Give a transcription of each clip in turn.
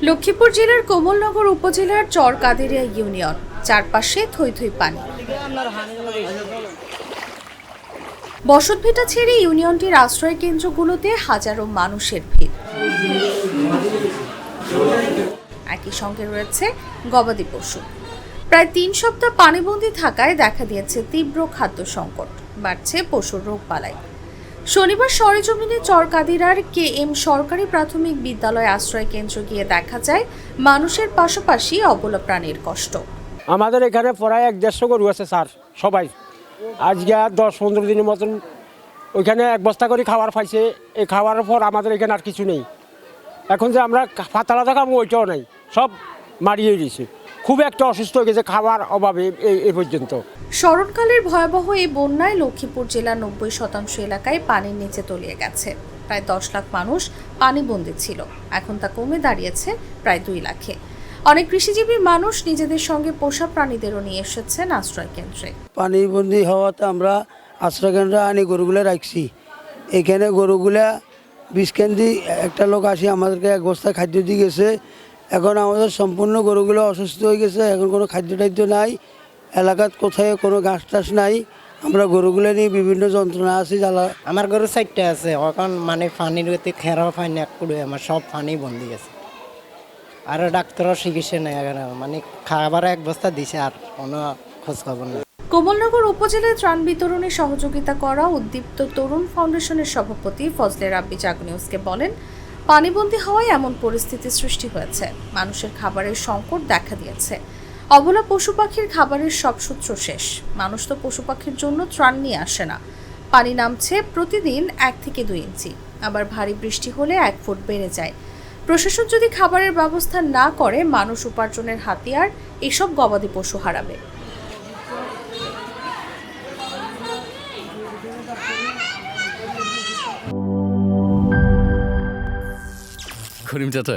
লক্ষ্মীপুর জেলার কমলনগর উপজেলার চরকাদেরিয়া ইউনিয়ন, চারপাশে থই থই পানি। বসতভিটা ছেড়ে ইউনিয়নটির আশ্রয় কেন্দ্রগুলোতে হাজারো মানুষের ভিড়। একই সঙ্গে রয়েছে গবাদি পশু। প্রায় ৩ সপ্তাহ পানিবন্দী থাকায় দেখা দিয়েছে তীব্র খাদ্য সংকট, বাড়ছে পশুর রোগবালাই। শনিবার সরেজমিনে চরকাদিরার KM সরকারি প্রাথমিক বিদ্যালয় আশ্রয় কেন্দ্র গিয়ে দেখা যায় মানুষের পাশাপাশি অবলা প্রাণীর কষ্ট। আমাদের এখানে প্রায় ১৫০ গরু আছে স্যার, সবাই আজকে ১০-১৫ দিনের মতন ওইখানে এক বস্তা করে খাবার পাইছে। এই খাওয়ার পর আমাদের এখানে আর কিছু নেই। এখন যে আমরা পাতালা দেখাবো ওইটাও নেই, সব মারিয়ে দিয়েছে। খুব একটা অসুস্থ হয়ে গেছে খাবার অভাবে এই পর্যন্ত। স্মরণকালের ভয়াবহ এই বন্যায় লক্ষ্মীপুর জেলার ৯০% এলাকায় পানির নিচে তলিয়ে গেছে। প্রায় ১০ লাখ মানুষ পানিবন্দী ছিল, এখন তা কমে দাঁড়িয়েছে প্রায় ২ লাখে। অনেক কৃষিজীবী মানুষ নিজেদের সঙ্গে পোষা প্রাণীদেরও নিয়ে এসেছেন আশ্রয় কেন্দ্রে। পানিবন্দী হওয়াতে আমরা আশ্রয় কেন্দ্রে আনি গরুগুলো রাখছি। এখানে গরুগুলা ২০ কেন্দ্রে একটা লোক আসি আমাদেরকে এক বস্তা খাদ্য দিয়ে গেছে। এখন আমাদের সম্পূর্ণ গরুগুলো অসুস্থ হয়ে গেছে, এখন কোনো খাদ্য টাদ্য নাই, এলাকাত কোথায় কোনো ঘাস টাস নাই। আমরা গরুগুলো নিয়ে বিভিন্ন যন্ত্রণা আছি জ্বালা। আমার গরু 4টা আছে, এখন মানে পানির গতি খেরাও পানি এক কুড়ে আমার সব পানি বন্দি গেছে। আর ডাক্তারও চিকিৎসা নেই, মানে খাবার এক বস্তা দিছে আর কোনো খোঁজ খবর নেই। কমলনগর উপজেলায় ত্রাণ বিতরণে সহযোগিতা করা উদ্দীপ্ত তরুণ ফাউন্ডেশনের সভাপতি ফজলে রাব্বি জাগ নিউজকে বলেন, পানিবন্দী হওয়ায় এমন পরিস্থিতি সৃষ্টি হয়েছে, মানুষের খাবারের সংকট দেখা দিয়েছে। অবলা পশু পাখির খাবারের সব সূত্র শেষ। মানুষ তো পশু পাখির জন্য ত্রাণ নিয়ে আসে না। পানি নামছে প্রতিদিন 1 থেকে 2 ইঞ্চি, আবার ভারী বৃষ্টি হলে 1 ফুট বেড়ে যায়। প্রশাসন যদি খাবারের ব্যবস্থা না করে, মানুষ উপার্জনের হাতিয়ার এসব গবাদি পশু হারাবে। করিম চাচা,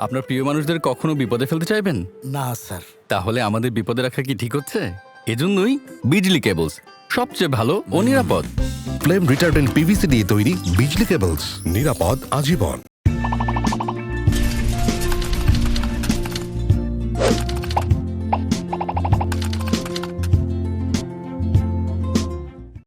আপনার প্রিয় মানুষদের কখনো বিপদে ফেলতে চাইবেন না স্যার। তাহলে আমাদের বিপদে রাখা কি ঠিক হচ্ছে? এজন্যই বিজলি কেবলস সবচেয়ে ভালো ও নিরাপদ। ফ্লেম রিটার্ডেন্ট PVC দিয়ে তৈরি বিজলি কেবলস, নিরাপদ আজীবন।